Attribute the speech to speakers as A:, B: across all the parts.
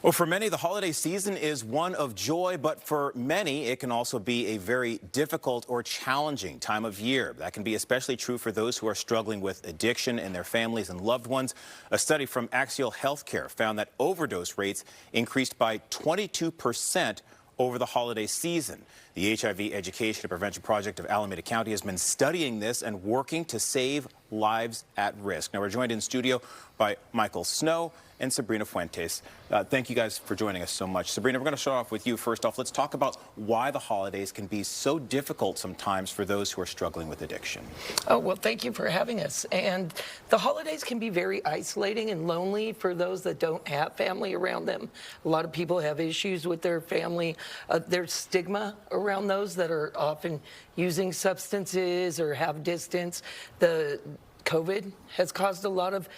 A: Well, for many, the holiday season is one of joy, but for many, it can also be a very difficult or challenging time of year. That can be especially true for those who are struggling with addiction in their families and loved ones. A study from Axial Healthcare found that overdose rates increased by 22% over the holiday season. The HIV Education and Prevention Project of Alameda County has been studying this and working to save lives at risk. Now, we're joined in studio by Michael Snow and Sabrina Fuentes. Thank you guys for joining us so much. Sabrina, we're going to start off with you. First off, let's talk about why the holidays can be so difficult sometimes for those who are struggling with addiction.
B: Oh, well, thank you for having us. And the holidays can be very isolating and lonely for those that don't have family around them. A lot of people have issues with their family. There's stigma around those that are often using substances or have distance. The COVID has caused a lot of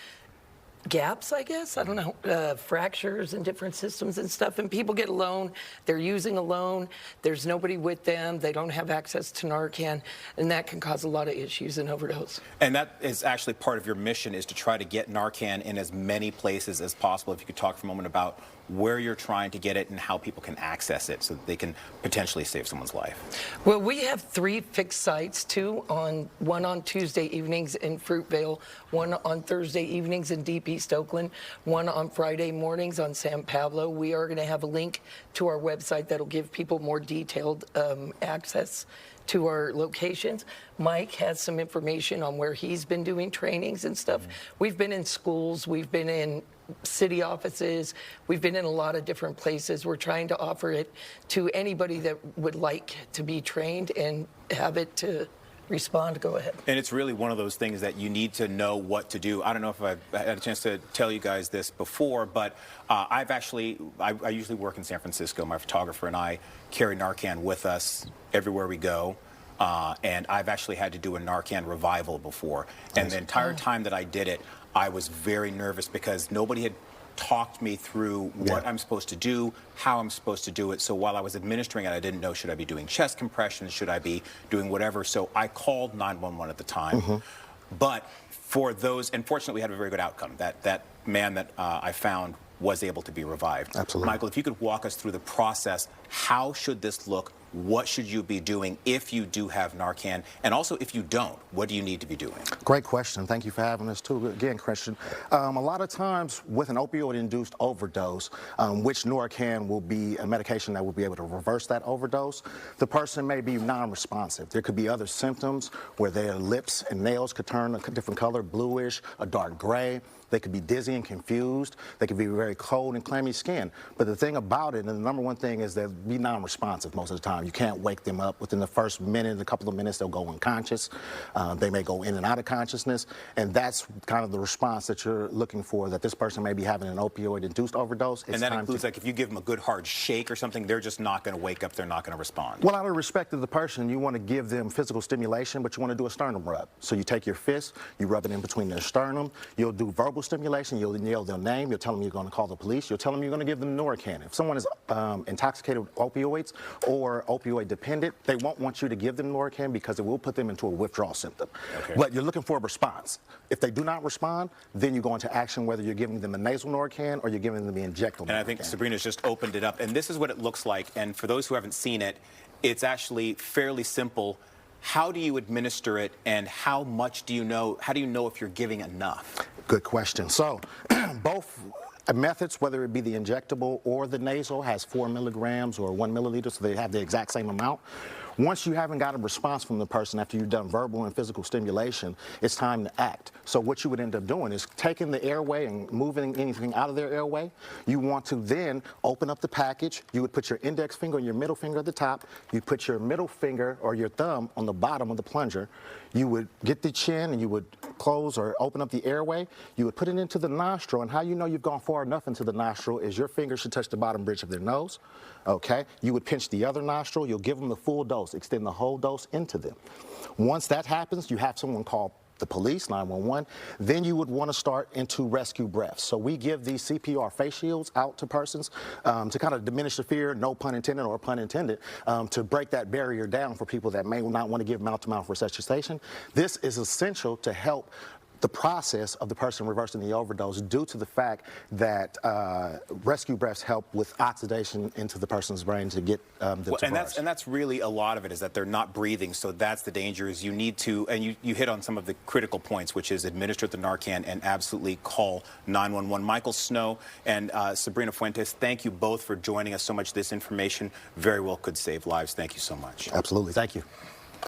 B: gaps, I guess, I don't know, fractures in different systems and stuff, and people get alone, they're using alone, there's nobody with them, they don't have access to Narcan, and that can cause a lot of issues and overdose.
A: And that is actually part of your mission, is to try to get Narcan in as many places as possible. If you could talk for a moment about where you're trying to get it and how people can access it so that they can potentially save someone's life.
B: Well, we have 3 fixed sites, one on Tuesday evenings in Fruitvale, one on Thursday evenings in Deep East Oakland, one on Friday mornings on San Pablo. We are going to have a link to our website that'll give people more detailed access to our locations. Mike has some information on where he's been doing trainings and stuff. We've been in schools, we've been in city offices, we've been in a lot of different places. We're trying to offer it to anybody that would like to be trained and have it to respond. Go ahead.
A: And it's really one of those things that you need to know what to do. I don't know if I've had a chance to tell you guys this before, but I usually work in San Francisco. My photographer and I carry Narcan with us everywhere we go. And I've actually had to do a Narcan revival before. And the entire time that I did it, I was very nervous because nobody had talked me through what I'm supposed to do, how I'm supposed to do it. So while I was administering it, I didn't know, should I be doing chest compressions, should I be doing whatever. So I called 911 at the time. But for those, and fortunately we had a very good outcome. That man that I found was able to be revived.
C: Absolutely.
A: Michael, if you could walk us through the process, how should this look? What should you be doing if you do have Narcan? And also, if you don't, what do you need to be doing?
C: Great question. Thank you for having us, too. Again, Christian, a lot of times with an opioid-induced overdose, which Narcan will be a medication that will be able to reverse that overdose, the person may be non-responsive. There could be other symptoms where their lips and nails could turn a different color, bluish, a dark gray. They could be dizzy and confused. They could be very cold and clammy skin. But the thing about it, and the number one thing, is they'll be non-responsive most of the time. You can't wake them up. Within the first minute, a couple of minutes, they'll go unconscious. They may go in and out of consciousness. And that's kind of the response that you're looking for, that this person may be having an opioid-induced overdose.
A: And that includes, like, if you give them a good hard shake or something, they're just not going to wake up. They're not going to respond.
C: Well, out of respect to the person, you want to give them physical stimulation, but you want to do a sternum rub. So you take your fist, you rub it in between their sternum. You'll do verbal stimulation. You'll yell their name. You'll tell them you're going to call the police. You'll tell them you're going to give them Narcan. If someone is intoxicated with opioids or opioid dependent, they won't want you to give them Narcan because it will put them into a withdrawal symptom.
A: Okay.
C: But you're looking for a response. If they do not respond, then you go into action, whether you're giving them the nasal Narcan or you're giving them the injectable Narcan.
A: And I think Sabrina's just opened it up. And this is what it looks like. And for those who haven't seen it, it's actually fairly simple. How do you administer it, and how much do you know? How do you know if you're giving enough?
C: Good question. So both methods, whether it be the injectable or the nasal, has 4 milligrams or 1 milliliter, so they have the exact same amount. Once you haven't got a response from the person after you've done verbal and physical stimulation, it's time to act. So what you would end up doing is taking the airway and moving anything out of their airway. You want to then open up the package. You would put your index finger and your middle finger at the top. You put your middle finger or your thumb on the bottom of the plunger. You would get the chin and you would close or open up the airway. You would put it into the nostril, and how you know you've gone far enough into the nostril is your finger should touch the bottom bridge of their nose. Okay? You would pinch the other nostril. You'll give them the full dose, extend the whole dose into them. Once that happens, you have someone call the police, 911, then you would want to start into rescue breaths. So we give these CPR face shields out to persons to kind of diminish the fear, no pun intended or pun intended, to break that barrier down for people that may not want to give mouth-to-mouth resuscitation. This is essential to help the process of the person reversing the overdose due to the fact that rescue breaths help with oxidation into the person's brain to get them to burst.
A: And that's really a lot of it, is that they're not breathing. So that's the danger. Is you need to, and you hit on some of the critical points, which is administer the Narcan and absolutely call 911. Michael Snow and Sabrina Fuentes, thank you both for joining us so much. This information very well could save lives. Thank you so much.
C: Absolutely. Thank you.